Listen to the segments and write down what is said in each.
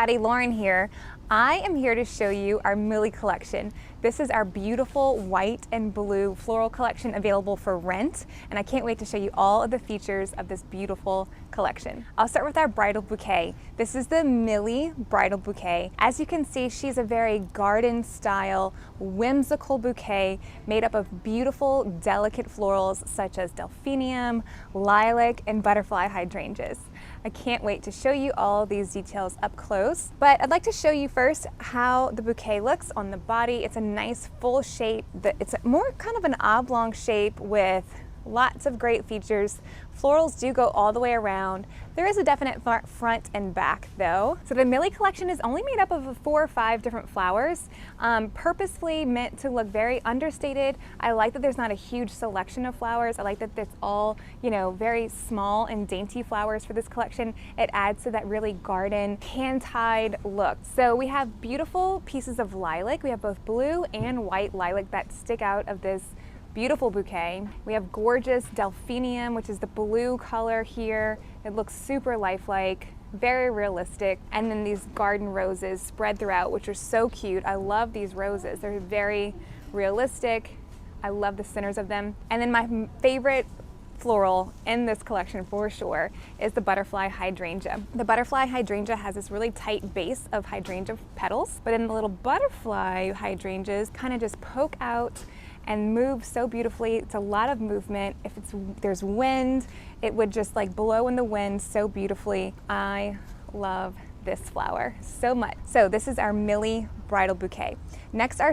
everybody, Lauren here. I am here to show you our Millie collection. This is our beautiful white and blue floral collection available for rent, and I can't wait to show you all of the features of this beautiful collection. I'll start with our bridal bouquet. This is the Millie bridal bouquet. As you can see, she's a very garden style, whimsical bouquet made up of beautiful, delicate florals such as delphinium, lilac, and butterfly hydrangeas. I can't wait to show you all these details up close, but I'd like to show you first how the bouquet looks on the body. It's a nice full shape. It's more kind of an oblong shape with lots of great features. Florals do go all the way around. There is a definite front and back though. So the Millie collection is only made up of 4 or 5 different flowers, purposefully meant to look very understated. I like that there's not a huge selection of flowers. I like that it's all, very small and dainty flowers for this collection. It adds to that really garden, hand-tied look. So we have beautiful pieces of lilac. We have both blue and white lilac that stick out of this beautiful bouquet. We have gorgeous delphinium, which is the blue color here. It looks super lifelike, very realistic. And then these garden roses spread throughout, which are so cute. I love these roses. They're very realistic. I love the centers of them. And then my favorite floral in this collection for sure is the butterfly hydrangea. The butterfly hydrangea has this really tight base of hydrangea petals, but then the little butterfly hydrangeas kind of just poke out and move so beautifully. It's a lot of movement. If there's wind, it would just like blow in the wind so beautifully. I love this flower so much. So this is our Millie bridal bouquet. Next, I'll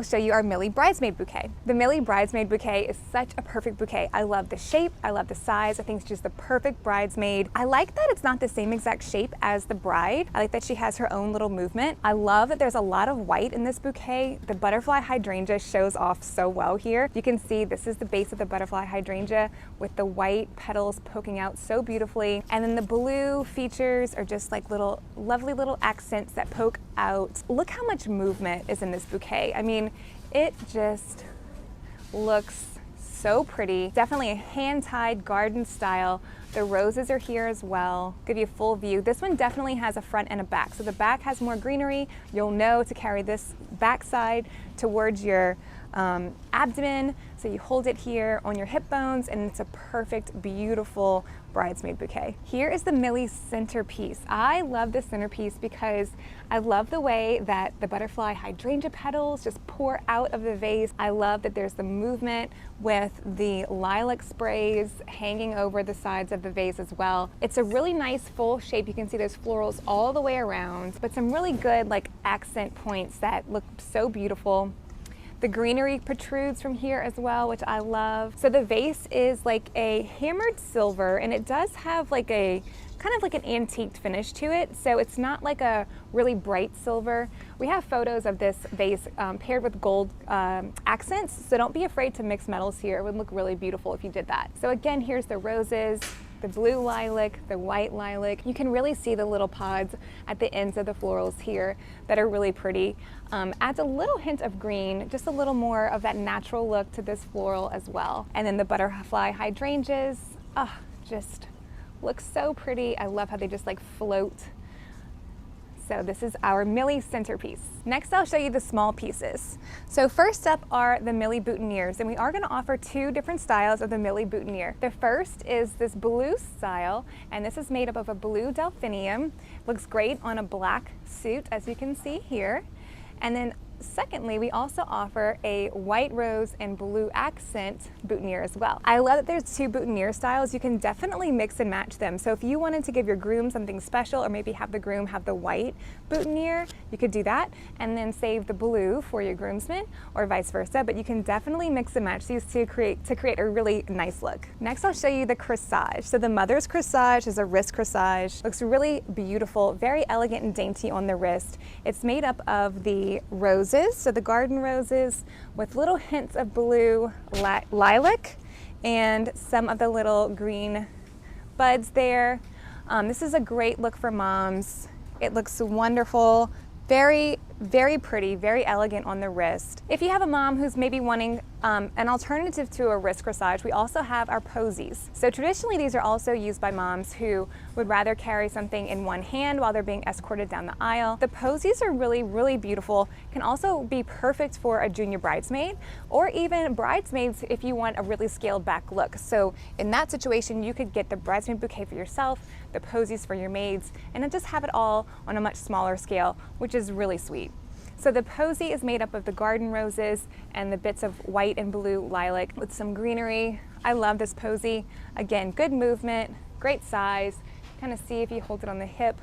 show you our Millie bridesmaid bouquet. The Millie bridesmaid bouquet is such a perfect bouquet. I love the shape, I love the size. I think it's just the perfect bridesmaid. I like that it's not the same exact shape as the bride. I like that she has her own little movement. I love that there's a lot of white in this bouquet. The butterfly hydrangea shows off so well here. You can see this is the base of the butterfly hydrangea with the white petals poking out so beautifully. And then the blue features are just like lovely little accents that poke out. Look how much movement is in this bouquet. I mean, it just looks so pretty. Definitely a hand-tied garden style. The roses are here as well. Give you a full view. This one definitely has a front and a back. So the back has more greenery. You'll know to carry this back side towards your abdomen. So you hold it here on your hip bones and it's a perfect, beautiful bridesmaid bouquet. Here is the Millie Centerpiece. I love this centerpiece because I love the way that the butterfly hydrangea petals just pour out of the vase. I love that there's the movement with the lilac sprays hanging over the sides of the vase as well. It's a really nice full shape. You can see those florals all the way around, but some really good like accent points that look so beautiful. The greenery protrudes from here as well, which I love. So the vase is like a hammered silver, and it does have like a kind of like an antiqued finish to it. So it's not like a really bright silver. We have photos of this vase paired with gold accents, so don't be afraid to mix metals here. It would look really beautiful if you did that. So again, here's the roses, the blue lilac, the white lilac. You can really see the little pods at the ends of the florals here that are really pretty. Adds a little hint of green, just a little more of that natural look to this floral as well. And then the butterfly hydrangeas, just look so pretty. I love how they just like float. So this is our Millie centerpiece. Next, I'll show you the small pieces. So first up are the Millie Boutonnieres, and we are gonna offer 2 different styles of the Millie Boutonniere. The first is this blue style, and this is made up of a blue delphinium. Looks great on a black suit, as you can see here. And then secondly, we also offer a white rose and blue accent boutonniere as well. I love that there's 2 boutonniere styles. You can definitely mix and match them. So if you wanted to give your groom something special, or maybe have the groom have the white boutonniere, you could do that and then save the blue for your groomsmen, or vice versa. But you can definitely mix and match these two to create a really nice look. Next, I'll show you the Cressage. So the mother's Cressage is a wrist Cressage. Looks really beautiful, very elegant and dainty on the wrist. It's made up of the roses, so the garden roses with little hints of blue lilac and some of the little green buds there. This is a great look for moms. It looks wonderful, very, very pretty, very elegant on the wrist. If you have a mom who's maybe wanting An alternative to a wrist corsage, we also have our posies. So traditionally these are also used by moms who would rather carry something in one hand while they're being escorted down the aisle. The posies are really, really beautiful, can also be perfect for a junior bridesmaid or even bridesmaids if you want a really scaled back look. So in that situation, you could get the bridesmaid bouquet for yourself, the posies for your maids, and then just have it all on a much smaller scale, which is really sweet. So the posy is made up of the garden roses and the bits of white and blue lilac with some greenery. I love this posy. Again, good movement, great size. Kind of see if you hold it on the hip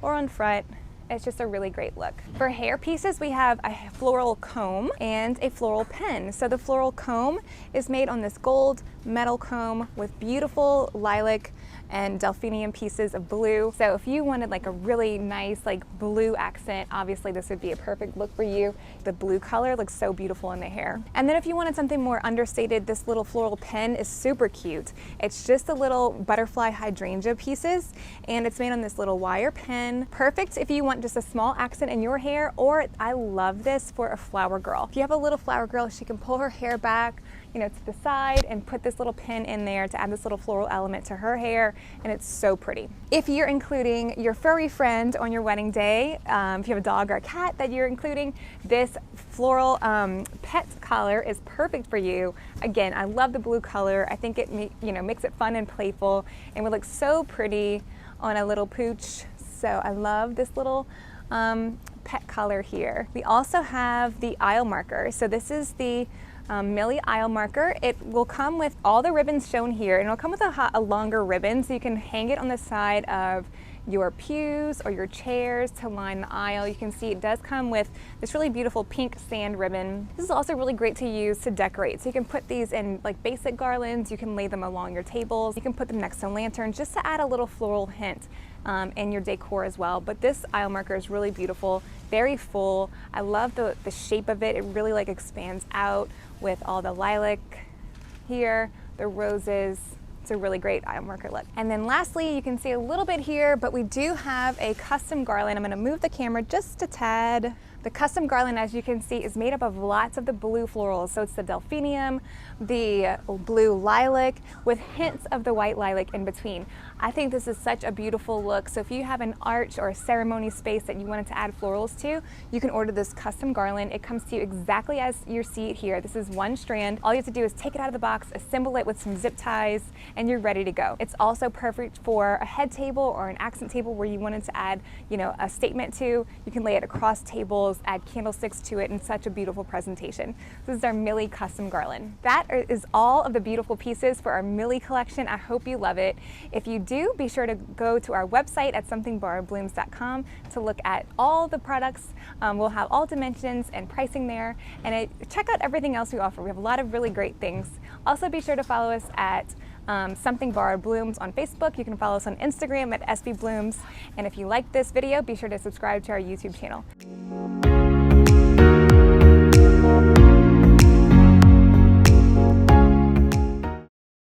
or on front. It's just a really great look. For hair pieces, we have a floral comb and a floral pen. So the floral comb is made on this gold metal comb with beautiful lilac and delphinium pieces of blue. So if you wanted like a really nice like blue accent, obviously this would be a perfect look for you. The blue color looks so beautiful in the hair. And then if you wanted something more understated, this little floral pen is super cute. It's just a little butterfly hydrangea pieces, and it's made on this little wire pen. Perfect if you want just a small accent in your hair, or I love this for a flower girl. If you have a little flower girl, she can pull her hair back, you know, to the side and put this little pin in there to add this little floral element to her hair, and it's so pretty. If you're including your furry friend on your wedding day, if you have a dog or a cat that you're including, this floral pet collar is perfect for you. Again, I love the blue color. I think it makes it fun and playful and would look so pretty on a little pooch. So I love this little pet color here. We also have the aisle marker. So this is the Millie aisle marker. It will come with all the ribbons shown here, and it'll come with a longer ribbon, so you can hang it on the side of your pews or your chairs to line the aisle. You can see it does come with this really beautiful pink sand ribbon. This is also really great to use to decorate. So you can put these in like basic garlands, you can lay them along your tables, you can put them next to lanterns just to add a little floral hint in your decor as well. But this aisle marker is really beautiful, very full. I love the shape of it. It really like expands out with all the lilac here, the roses. It's a really great aisle marker look. And then lastly, you can see a little bit here, but we do have a custom garland. I'm gonna move the camera just a tad. The custom garland, as you can see, is made up of lots of the blue florals. So it's the delphinium, the blue lilac, with hints of the white lilac in between. I think this is such a beautiful look. So if you have an arch or a ceremony space that you wanted to add florals to, you can order this custom garland. It comes to you exactly as you see it here. This is one strand. All you have to do is take it out of the box, assemble it with some zip ties, and you're ready to go. It's also perfect for a head table or an accent table where you wanted to add, a statement to. You can lay it across tables, add candlesticks to it, and such a beautiful presentation. This is our Millie custom garland. That is all of the beautiful pieces for our Millie collection. I hope you love it. If you do, be sure to go to our website at somethingborrowedblooms.com to look at all the products. We'll have all dimensions and pricing there, and check out everything else we offer. We have a lot of really great things. Also, be sure to follow us at Something Borrowed Blooms on Facebook. You can follow us on Instagram at SB Blooms. And if you like this video, be sure to subscribe to our YouTube channel.